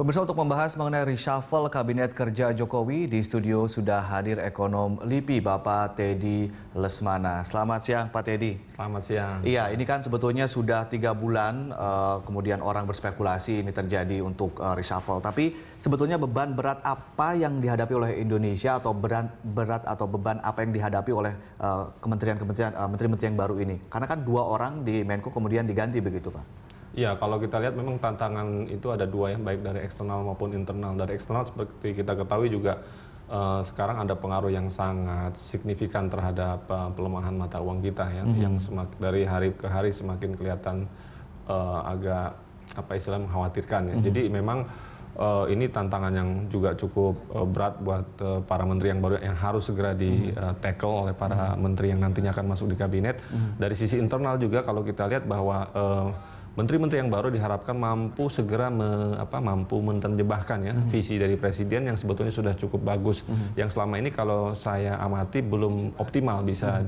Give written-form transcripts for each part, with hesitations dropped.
Pemirsa, untuk membahas mengenai reshuffle Kabinet Kerja Jokowi, di studio sudah hadir ekonom LIPI Bapak Teddy Lesmana. Selamat siang Pak Teddy. Selamat siang. Iya, ini kan sebetulnya sudah 3 bulan kemudian orang berspekulasi ini terjadi untuk reshuffle. Tapi sebetulnya beban berat apa yang dihadapi oleh Indonesia atau berat atau beban apa yang dihadapi oleh menteri-menteri yang baru ini? Karena kan 2 orang di Menko kemudian diganti begitu Pak. Ya, kalau kita lihat memang tantangan itu ada 2 ya, baik dari eksternal maupun internal. Dari eksternal seperti kita ketahui juga sekarang ada pengaruh yang sangat signifikan terhadap pelemahan mata uang kita ya, yang dari hari ke hari semakin kelihatan agak mengkhawatirkan ya. Jadi memang ini tantangan yang juga cukup berat buat para menteri yang baru yang harus segera di-tackle oleh para menteri yang nantinya akan masuk di kabinet. Dari sisi internal juga kalau kita lihat bahwa menteri-menteri yang baru diharapkan mampu segera mampu menerjemahkan ya visi dari presiden yang sebetulnya sudah cukup bagus. Yang selama ini kalau saya amati belum optimal bisa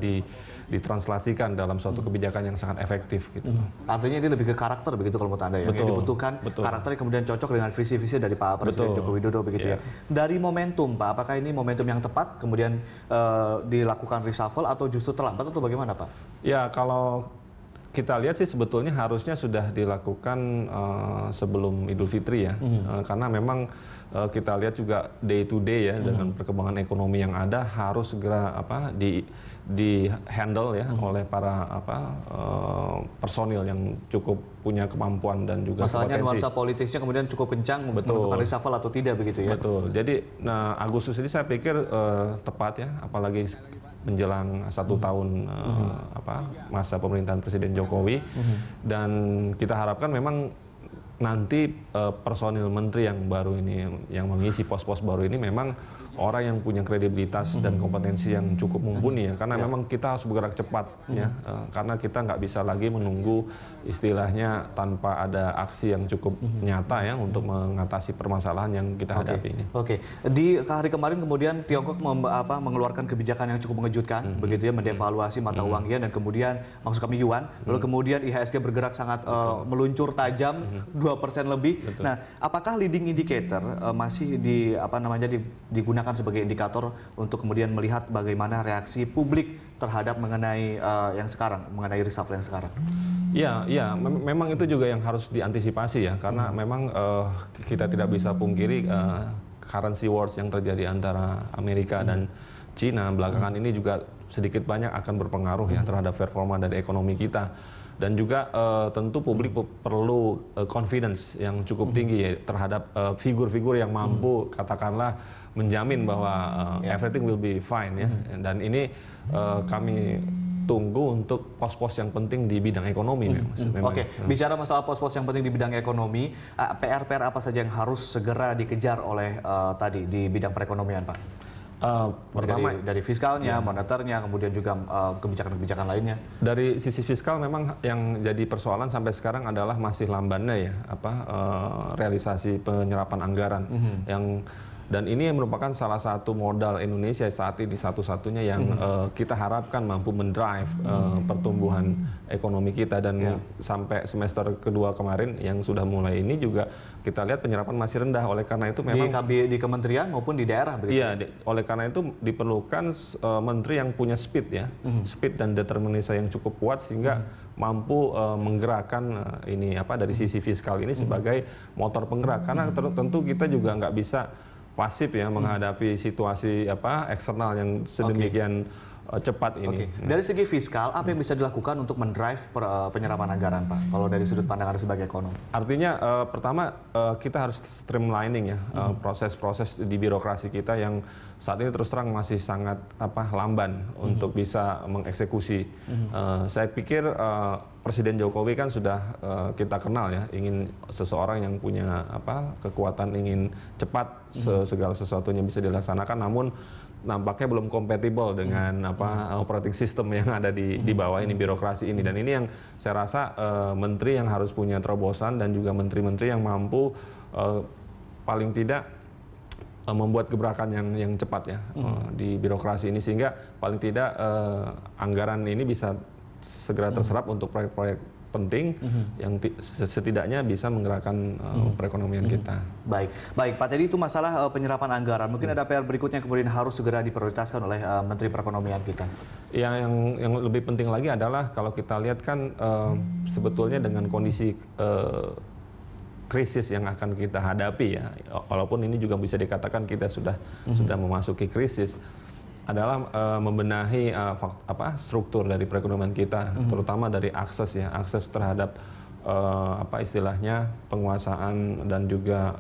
ditranslasikan dalam suatu kebijakan yang sangat efektif gitu. Artinya ini lebih ke karakter begitu kalau menurut Anda ya. Yang dibutuhkan karakter yang kemudian cocok dengan visi-visi dari Pak Presiden Joko Widodo begitu ya. Dari momentum Pak, apakah ini momentum yang tepat kemudian dilakukan reshuffle atau justru terlambat atau bagaimana Pak? Ya, kalau kita lihat sih sebetulnya harusnya sudah dilakukan sebelum Idul Fitri ya, karena memang kita lihat juga day to day ya dengan perkembangan ekonomi yang ada harus segera di handle ya oleh para personil yang cukup punya kemampuan dan juga masalahnya kompetensi. nuansa politisnya kemudian cukup kencang menentukan reshuffle atau tidak begitu ya. Betul. Jadi Agustus ini saya pikir tepat ya, apalagi menjelang 1 tahun masa pemerintahan Presiden Jokowi, dan kita harapkan memang nanti personil menteri yang baru ini yang mengisi pos-pos baru ini memang orang yang punya kredibilitas dan kompetensi yang cukup mumpuni ya, karena memang kita harus bergerak cepat ya, karena kita nggak bisa lagi menunggu istilahnya tanpa ada aksi yang cukup nyata ya untuk mengatasi permasalahan yang kita hadapi ini. Di hari kemarin kemudian Tiongkok mengeluarkan kebijakan yang cukup mengejutkan begitu ya, mendevaluasi mata uang yen dan kemudian maksud kami yuan, lalu kemudian IHSG bergerak sangat meluncur tajam 2% lebih. Nah, apakah leading indicator masih digunakan sebagai indikator untuk kemudian melihat bagaimana reaksi publik terhadap mengenai mengenai reshuffle yang sekarang? Ya, memang itu juga yang harus diantisipasi ya, karena memang kita tidak bisa pungkiri currency wars yang terjadi antara Amerika dan Cina belakangan ini juga sedikit banyak akan berpengaruh ya terhadap performa dari ekonomi kita. Dan juga tentu publik perlu confidence yang cukup tinggi ya terhadap figur-figur yang mampu katakanlah menjamin bahwa everything will be fine ya. Dan ini kami tunggu untuk pos-pos yang penting di bidang ekonomi. Bicara masalah pos-pos yang penting di bidang ekonomi, PR-PR apa saja yang harus segera dikejar oleh di bidang perekonomian Pak? Pertama dari fiskalnya, moneternya, kemudian juga kebijakan-kebijakan lainnya. Dari sisi fiskal memang yang jadi persoalan sampai sekarang adalah masih lambannya ya realisasi penyerapan anggaran dan ini merupakan salah satu modal Indonesia saat ini satu-satunya yang kita harapkan mampu mendrive pertumbuhan ekonomi kita, dan sampai semester kedua kemarin yang sudah mulai ini juga kita lihat penyerapan masih rendah. Oleh karena itu memang di kementerian maupun di daerah begitu. Iya, oleh karena itu diperlukan menteri yang punya speed ya, speed dan determinasi yang cukup kuat sehingga mampu menggerakkan dari sisi fiskal ini sebagai motor penggerak, karena tentu kita juga nggak bisa pasif ya menghadapi situasi eksternal yang sedemikian cepat ini. Dari segi fiskal, apa yang bisa dilakukan untuk mendrive penyerapan anggaran Pak? Kalau dari sudut pandang Anda sebagai ekonom? Artinya pertama kita harus streamlining ya proses-proses di birokrasi kita yang saat ini terus terang masih sangat lamban untuk bisa mengeksekusi. Saya pikir Presiden Jokowi kan sudah kita kenal ya, ingin seseorang yang punya kekuatan ingin cepat segala sesuatunya bisa dilaksanakan, namun nampaknya belum kompatibel dengan operating system yang ada di bawah ini, birokrasi ini. Dan ini yang saya rasa menteri yang harus punya terobosan dan juga menteri-menteri yang mampu paling tidak membuat gebrakan yang cepat ya di birokrasi ini, sehingga paling tidak anggaran ini bisa segera terserap untuk proyek-proyek penting yang setidaknya bisa menggerakkan perekonomian kita. Baik, Pak Teddy, itu masalah penyerapan anggaran. Mungkin ada PR berikutnya yang kemudian harus segera diprioritaskan oleh Menteri Perekonomian kita. Yang lebih penting lagi adalah kalau kita lihat kan sebetulnya dengan kondisi krisis yang akan kita hadapi ya, walaupun ini juga bisa dikatakan kita sudah memasuki krisis, adalah membenahi struktur dari perekonomian kita, terutama dari akses terhadap istilahnya penguasaan dan juga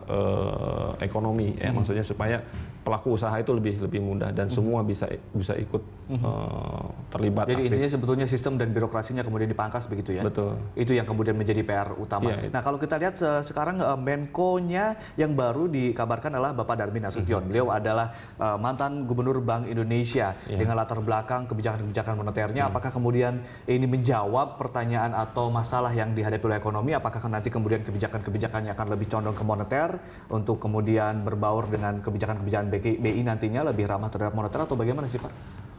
ekonomi ya, maksudnya supaya pelaku usaha itu lebih mudah dan semua bisa ikut terlibat. Jadi intinya sebetulnya sistem dan birokrasinya kemudian dipangkas begitu ya. Betul. Itu yang kemudian menjadi PR utama. Iya. Nah, kalau kita lihat sekarang Menko-nya yang baru dikabarkan adalah Bapak Darmin Nasution. Beliau adalah mantan Gubernur Bank Indonesia dengan latar belakang kebijakan-kebijakan moneternya. Apakah kemudian ini menjawab pertanyaan atau masalah yang dihadapi oleh ekonomi? Apakah nanti kemudian kebijakan-kebijakannya akan lebih condong ke moneter untuk kemudian berbaur dengan kebijakan-kebijakan BI nantinya lebih ramah terhadap moneter atau bagaimana sih, Pak?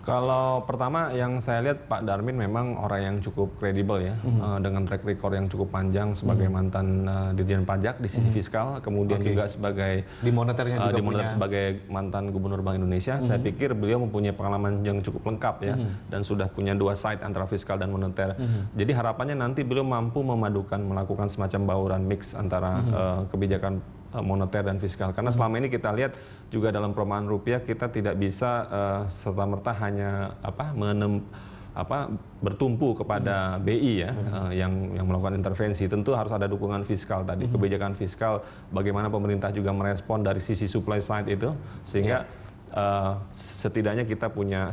Kalau pertama yang saya lihat Pak Darmin memang orang yang cukup kredibel ya, dengan track record yang cukup panjang sebagai mantan Dirjen Pajak di sisi fiskal, kemudian juga sebagai di moneternya juga sebagai mantan Gubernur Bank Indonesia. Saya pikir beliau mempunyai pengalaman yang cukup lengkap ya, dan sudah punya dua side antara fiskal dan moneter. Jadi harapannya nanti beliau mampu melakukan semacam bauran mix antara kebijakan moneter dan fiskal, karena selama ini kita lihat juga dalam pelemahan rupiah kita tidak bisa serta-merta hanya bertumpu kepada BI ya, yang melakukan intervensi. Tentu harus ada dukungan fiskal tadi, kebijakan fiskal, bagaimana pemerintah juga merespon dari sisi supply side itu, sehingga setidaknya kita punya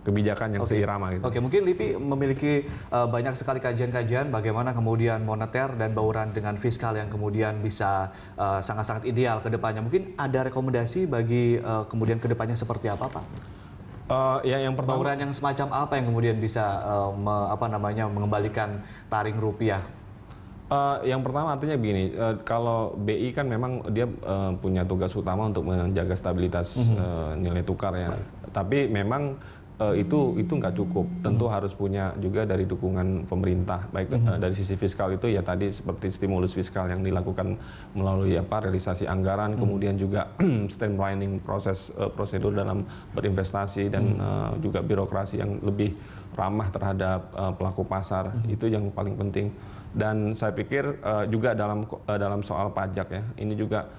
kebijakan yang seirama gitu. Oke, mungkin LIPI memiliki banyak sekali kajian-kajian bagaimana kemudian moneter dan bauran dengan fiskal yang kemudian bisa sangat-sangat ideal ke depannya. Mungkin ada rekomendasi bagi kemudian ke depannya seperti apa, Pak? Yang pertama, bauran yang semacam apa yang kemudian bisa mengembalikan taring rupiah? Yang pertama artinya begini, kalau BI kan memang dia punya tugas utama untuk menjaga stabilitas nilai tukar ya. Tapi memang itu nggak cukup. Tentu harus punya juga dari dukungan pemerintah, baik dari sisi fiskal itu ya tadi seperti stimulus fiskal yang dilakukan melalui realisasi anggaran, kemudian juga streamlining prosedur dalam berinvestasi dan juga birokrasi yang lebih ramah terhadap pelaku pasar. Itu yang paling penting. Dan saya pikir juga dalam soal pajak ya, ini juga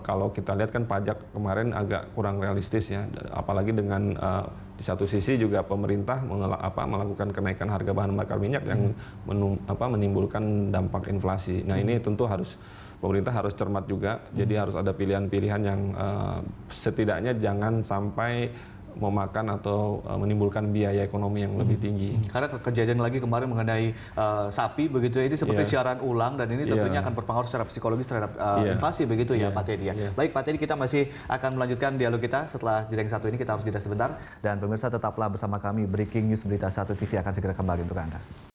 kalau kita lihat kan pajak kemarin agak kurang realistis ya, apalagi dengan di satu sisi juga pemerintah melakukan kenaikan harga bahan bakar minyak yang menimbulkan dampak inflasi. Nah ini tentu pemerintah harus cermat juga, jadi harus ada pilihan-pilihan yang setidaknya jangan sampai memakan atau menimbulkan biaya ekonomi yang lebih tinggi. Karena kejadian lagi kemarin mengenai sapi begitu ya, ini seperti siaran ulang dan ini tentunya akan berpengaruh secara psikologis terhadap inflasi begitu ya Pak Teddy ya. Baik Pak Teddy, kita masih akan melanjutkan dialog kita setelah jeda yang satu ini. Kita harus jeda sebentar dan pemirsa tetaplah bersama kami. Breaking News Berita 1 TV akan segera kembali untuk Anda.